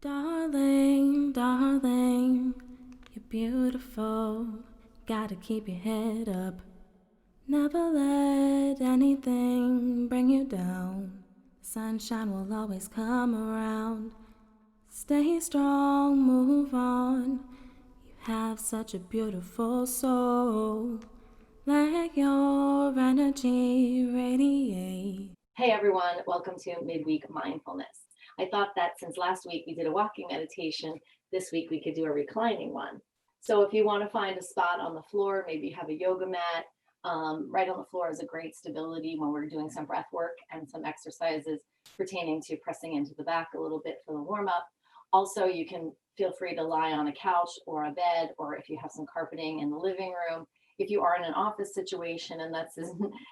Darling, darling, you're beautiful. Gotta keep your head up. Never let anything bring you down. Sunshine will always come around. Stay strong, move on. You have such a beautiful soul. Let your energy radiate. Hey everyone, welcome to Midweek Mindfulness. I thought that since last week we did a walking meditation, this week we could do a reclining one. So if you want to find a spot on the floor, maybe you have a yoga mat, right on the floor is a great stability when we're doing some breath work and some exercises pertaining to pressing into the back a little bit for the warm up. Also, you can feel free to lie on a couch or a bed, or if you have some carpeting in the living room. If you are in an office situation and that's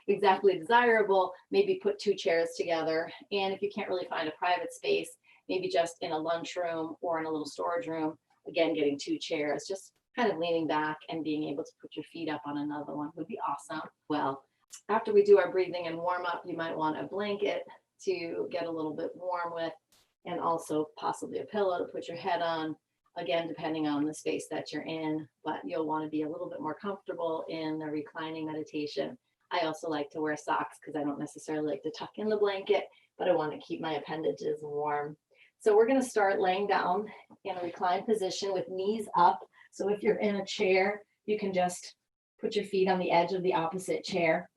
exactly desirable, maybe put two chairs together. And if you can't really find a private space, maybe just in a lunchroom or in a little storage room, again, getting two chairs, just kind of leaning back and being able to put your feet up on another one would be awesome. Well, after we do our breathing and warm up, you might want a blanket to get a little bit warm with, and also possibly a pillow to put your head on, again, depending on the space that you're in, but you'll want to be a little bit more comfortable in the reclining meditation. I also like to wear socks because I don't necessarily like to tuck in the blanket, but I want to keep my appendages warm. So we're going to start laying down in a reclined position with knees up. So if you're in a chair, you can just put your feet on the edge of the opposite chair.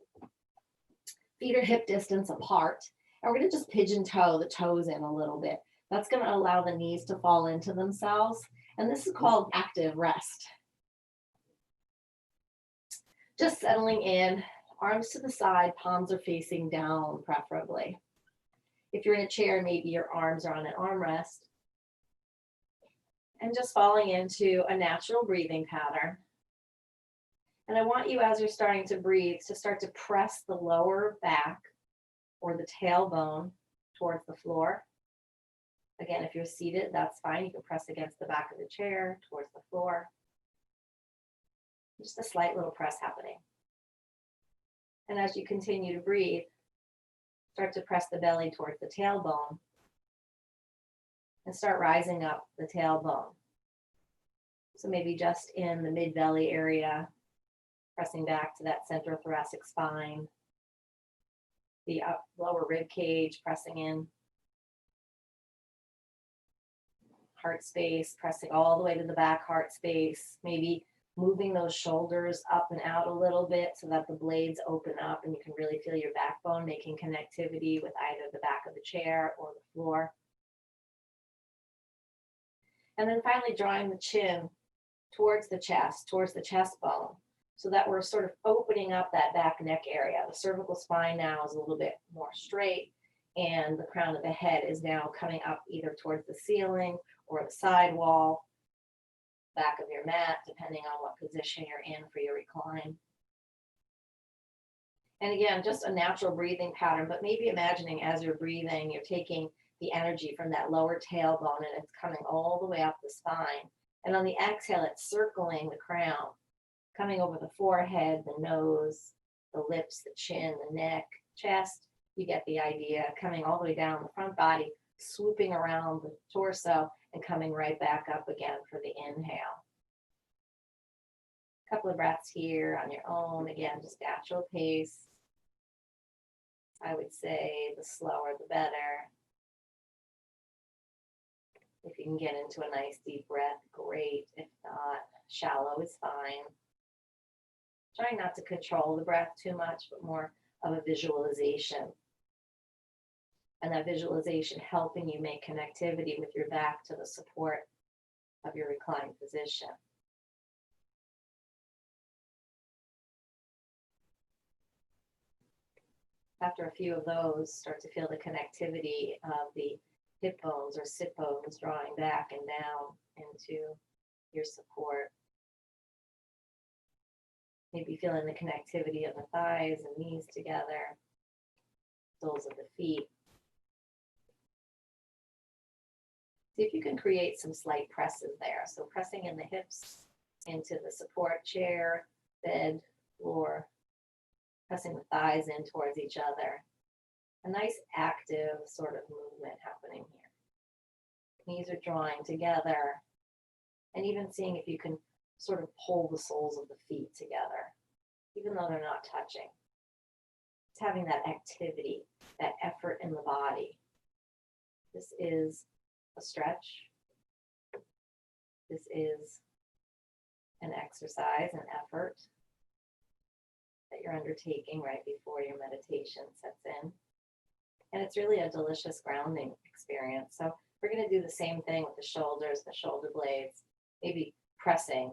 Feet are hip distance apart. And we're going to just pigeon toe the toes in a little bit. That's going to allow the knees to fall into themselves. And this is called active rest. Just settling in, arms to the side, palms are facing down, preferably. If you're in a chair, maybe your arms are on an armrest. And just falling into a natural breathing pattern. And I want you, as you're starting to breathe, to start to press the lower back or the tailbone towards the floor. Again, if you're seated, that's fine. You can press against the back of the chair towards the floor. Just a slight little press happening. And as you continue to breathe, start to press the belly towards the tailbone and start rising up the tailbone. So maybe just in the mid-belly area, pressing back to that central thoracic spine, the lower rib cage, pressing in, heart space, pressing all the way to the back heart space, maybe moving those shoulders up and out a little bit so that the blades open up and you can really feel your backbone making connectivity with either the back of the chair or the floor. And then finally drawing the chin towards the chest bone, so that we're sort of opening up that back neck area. The cervical spine now is a little bit more straight, and the crown of the head is now coming up either towards the ceiling or the side wall, back of your mat, depending on what position you're in for your recline. And again, just a natural breathing pattern, but maybe imagining as you're breathing, you're taking the energy from that lower tailbone and it's coming all the way up the spine. And on the exhale, it's circling the crown, coming over the forehead, the nose, the lips, the chin, the neck, chest. You get the idea, coming all the way down the front body, swooping around the torso and coming right back up again for the inhale. A couple of breaths here on your own. Again, just natural pace. I would say the slower, the better. If you can get into a nice deep breath, great. If not, shallow is fine. Trying not to control the breath too much, but more of a visualization. And that visualization helping you make connectivity with your back to the support of your reclined position. After a few of those, start to feel the connectivity of the hip bones or sit bones drawing back and down into your support. Maybe feeling the connectivity of the thighs and knees together, soles of the feet. See if you can create some slight presses there. So pressing in the hips into the support chair, bed, floor, pressing the thighs in towards each other. A nice active sort of movement happening here. Knees are drawing together. And even seeing if you can sort of pull the soles of the feet together, even though they're not touching. It's having that activity, that effort in the body. This is a stretch. This is an exercise, an effort that you're undertaking right before your meditation sets in. And it's really a delicious grounding experience. So we're going to do the same thing with the shoulders, the shoulder blades, maybe pressing,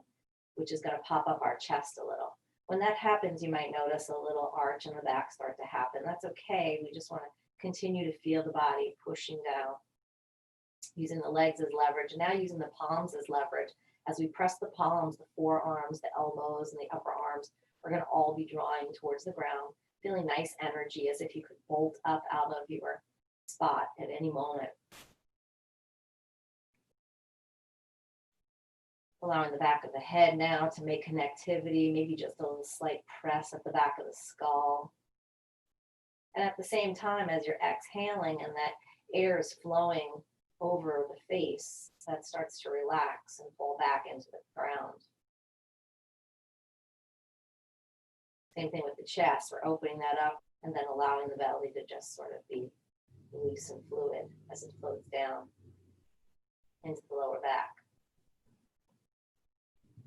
which is going to pop up our chest a little. When that happens, you might notice a little arch in the back start to happen. That's okay. We just want to continue to feel the body pushing down, using the legs as leverage, now using the palms as leverage. As we press the palms, the forearms, the elbows, and the upper arms, we're going to all be drawing towards the ground, feeling nice energy as if you could bolt up out of your spot at any moment. Allowing the back of the head now to make connectivity, maybe just a little slight press at the back of the skull. And at the same time, as you're exhaling and that air is flowing over the face, that starts to relax and fall back into the ground. Same thing with the chest. We're opening that up and then allowing the belly to just sort of be loose and fluid as it floats down into the lower back.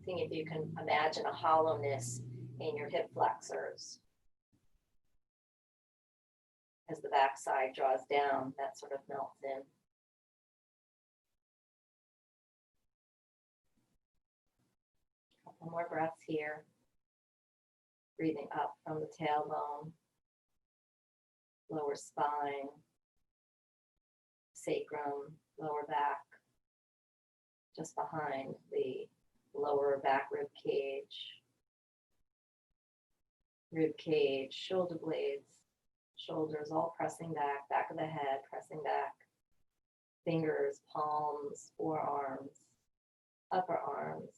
Seeing if you can imagine a hollowness in your hip flexors. As the backside draws down, that sort of melts in. Couple more breaths here. Breathing up from the tailbone, lower spine, sacrum, lower back, just behind the lower back rib cage, shoulder blades, shoulders all pressing back, back of the head pressing back, fingers, palms, forearms, upper arms.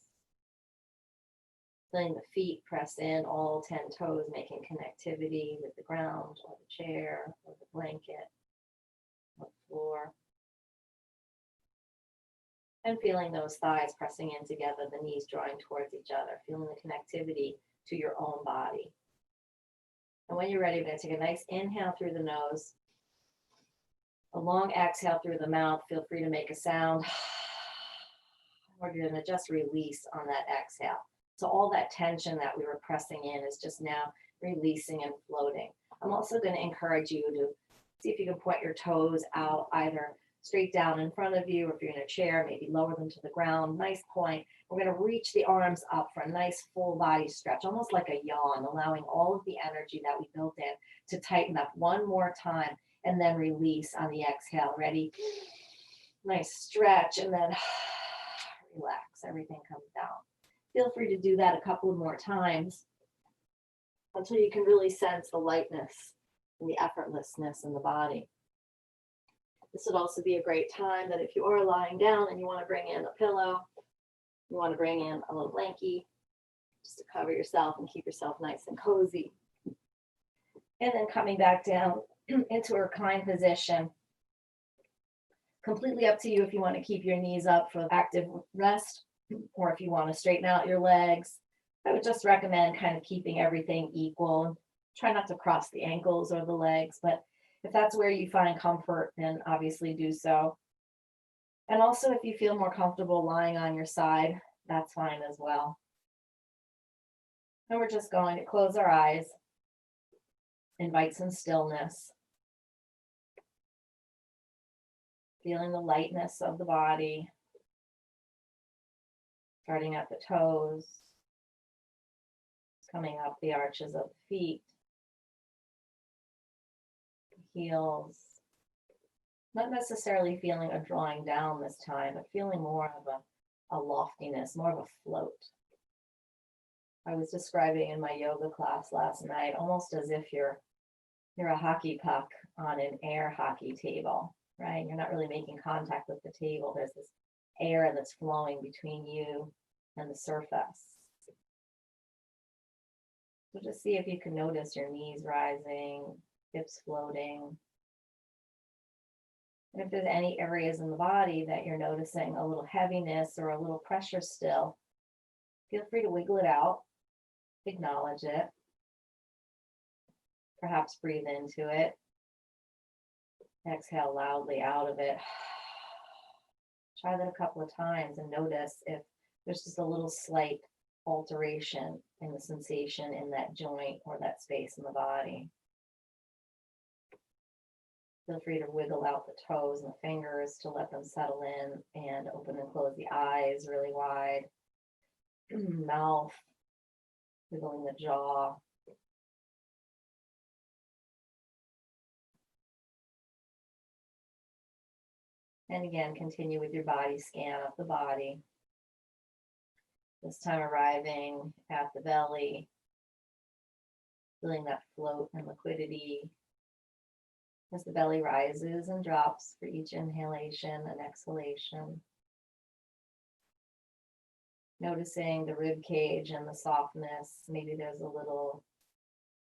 Letting the feet press in, all 10 toes, making connectivity with the ground or the chair or the blanket or the floor. And feeling those thighs pressing in together, the knees drawing towards each other, feeling the connectivity to your own body. And when you're ready, we're going to take a nice inhale through the nose, a long exhale through the mouth. Feel free to make a sound. We're going to just release on that exhale. So all that tension that we were pressing in is just now releasing and floating. I'm also going to encourage you to see if you can point your toes out either straight down in front of you, or if you're in a chair, maybe lower them to the ground. Nice point. We're going to reach the arms up for a nice full body stretch, almost like a yawn, allowing all of the energy that we built in to tighten up one more time and then release on the exhale. Ready? Nice stretch and then relax. Everything comes down. Feel free to do that a couple of more times until you can really sense the lightness and the effortlessness in the body. This would also be a great time that if you are lying down and you want to bring in a pillow, you want to bring in a little blankie just to cover yourself and keep yourself nice and cozy. And then coming back down into a reclined position. Completely up to you if you want to keep your knees up for active rest or if you want to straighten out your legs. I would just recommend kind of keeping everything equal. Try not to cross the ankles or the legs, but if that's where you find comfort, then obviously do so. And also if you feel more comfortable lying on your side, that's fine as well. And we're just going to close our eyes, invite some stillness, feeling the lightness of the body, starting at the toes, coming up the arches of the feet, heels, not necessarily feeling a drawing down this time, but feeling more of a loftiness, more of a float. I was describing in my yoga class last night, almost as if you're a hockey puck on an air hockey table, right? You're not really making contact with the table. There's this air that's flowing between you and the surface. So just see if you can notice your knees rising, hips floating. And if there's any areas in the body that you're noticing a little heaviness or a little pressure still, feel free to wiggle it out, acknowledge it, perhaps breathe into it, exhale loudly out of it. Try that a couple of times and notice if there's just a little slight alteration in the sensation in that joint or that space in the body. Feel free to wiggle out the toes and the fingers to let them settle in, and open and close the eyes really wide. Mouth, wiggling the jaw. And again, continue with your body scan of the body. This time arriving at the belly, feeling that float and liquidity as the belly rises and drops for each inhalation and exhalation. Noticing the rib cage and the softness. Maybe there's a little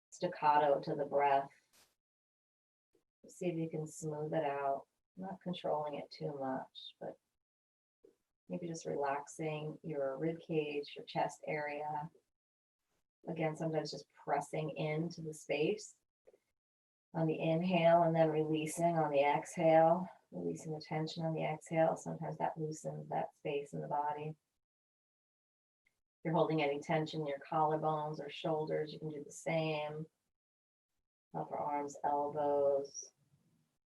staccato to the breath. See if you can smooth it out, not controlling it too much, but maybe just relaxing your rib cage, your chest area. Again, sometimes just pressing into the space on the inhale and then releasing on the exhale, releasing the tension on the exhale. Sometimes that loosens that space in the body. If you're holding any tension in your collarbones or shoulders, you can do the same. Upper arms, elbows,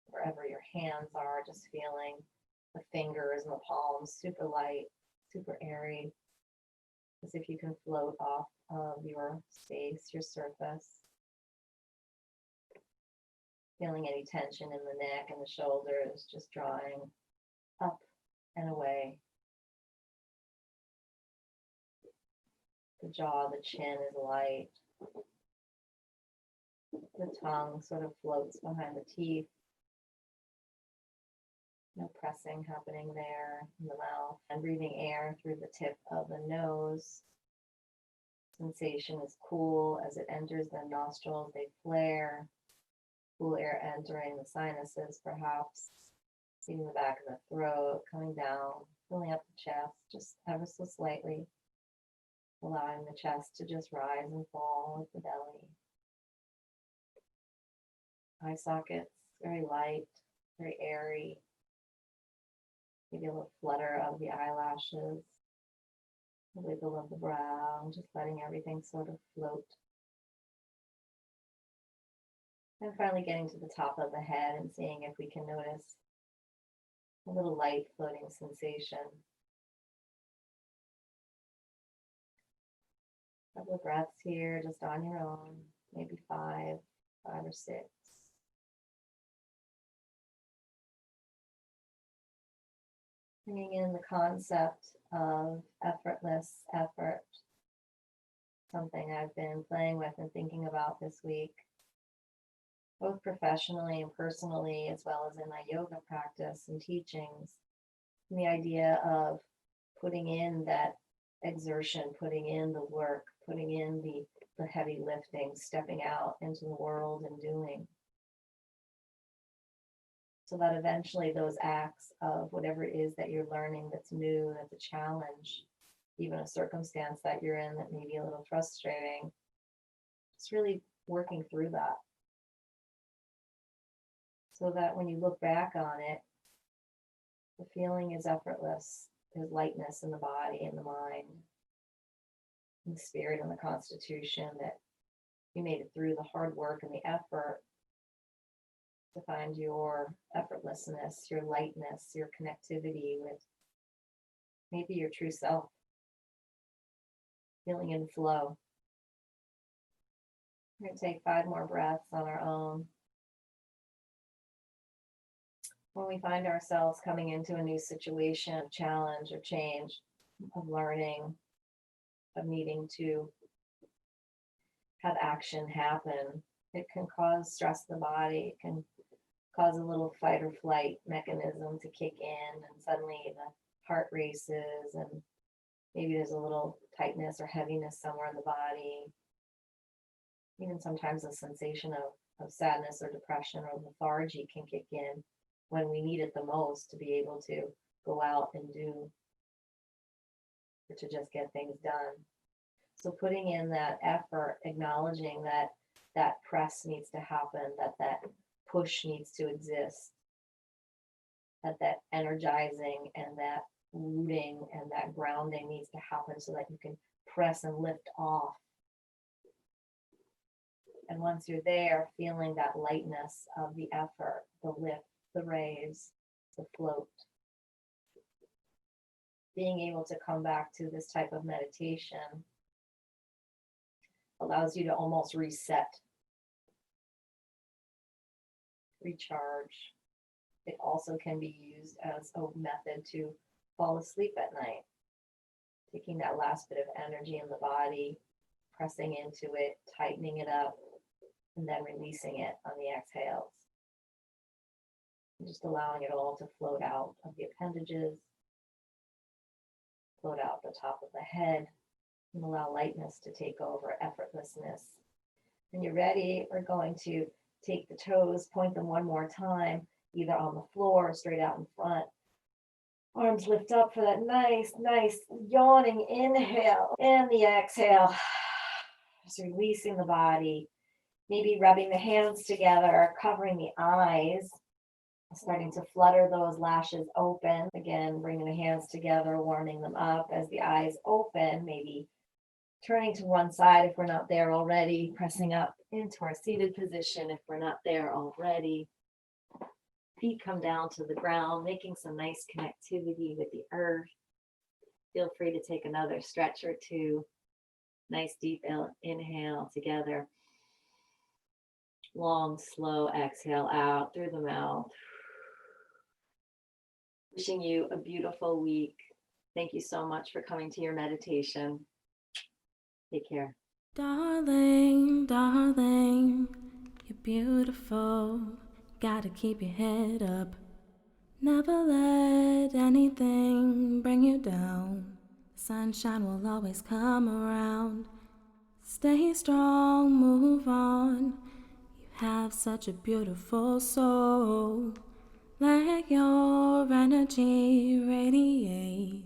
wherever your hands are, just feeling the fingers and the palms super light, super airy, as if you can float off of your space, your surface. Feeling any tension in the neck and the shoulders, just drawing up and away. The jaw, the chin is light. The tongue sort of floats behind the teeth. No pressing happening there in the mouth. And breathing air through the tip of the nose. Sensation is cool as it enters the nostrils, they flare. Cool air entering the sinuses, perhaps. Seeing the back of the throat, coming down, filling up the chest, just ever so slightly. Allowing the chest to just rise and fall with the belly. Eye sockets, very light, very airy. Maybe a little flutter of the eyelashes. A wiggle of the brow, just letting everything sort of float. And finally getting to the top of the head and seeing if we can notice a little light floating sensation. A couple of breaths here just on your own, maybe five or six. Bringing in the concept of effortless effort, something I've been playing with and thinking about this week, both professionally and personally, as well as in my yoga practice and teachings. And the idea of putting in that exertion, putting in the work, putting in the heavy lifting, stepping out into the world and doing. So that eventually those acts of whatever it is that you're learning that's new, that's a challenge, even a circumstance that you're in that may be a little frustrating, just really working through that. So that when you look back on it, the feeling is effortless. There's lightness in the body and the mind, and the spirit and the constitution, that you made it through the hard work and the effort to find your effortlessness, your lightness, your connectivity with maybe your true self, feeling in flow. We're going to take 5 more breaths on our own. When we find ourselves coming into a new situation, challenge or change, of learning, of needing to have action happen, it can cause stress in the body. It can cause a little fight or flight mechanism to kick in, and suddenly the heart races, and maybe there's a little tightness or heaviness somewhere in the body. Even sometimes a sensation of sadness or depression or lethargy can kick in. when we need it the most to be able to go out and do, or to just get things done. So putting in that effort, acknowledging that that press needs to happen, that push needs to exist, that energizing and that rooting and that grounding needs to happen so that you can press and lift off. And once you're there, feeling that lightness of the effort, the lift, the raise, the float, being able to come back to this type of meditation allows you to almost reset, recharge. It also can be used as a method to fall asleep at night, taking that last bit of energy in the body, pressing into it, tightening it up, and then releasing it on the exhales. And just allowing it all to float out of the appendages, float out the top of the head, and allow lightness to take over, effortlessness. When you're ready, we're going to take the toes, point them one more time, either on the floor or straight out in front. Arms lift up for that nice yawning inhale, and the exhale. Just releasing the body, maybe rubbing the hands together, covering the eyes, starting to flutter those lashes open. Again, bringing the hands together, warming them up as the eyes open, maybe turning to one side if we're not there already, pressing up into our seated position if we're not there already. Feet come down to the ground, making some nice connectivity with the earth. Feel free to take another stretch or two. Nice deep inhale together. Long, slow exhale out through the mouth. Wishing you a beautiful week. Thank you so much for coming to your meditation. Take care. Darling, darling, you're beautiful. Gotta keep your head up. Never let anything bring you down. Sunshine will always come around. Stay strong, move on. You have such a beautiful soul. Let your energy radiate.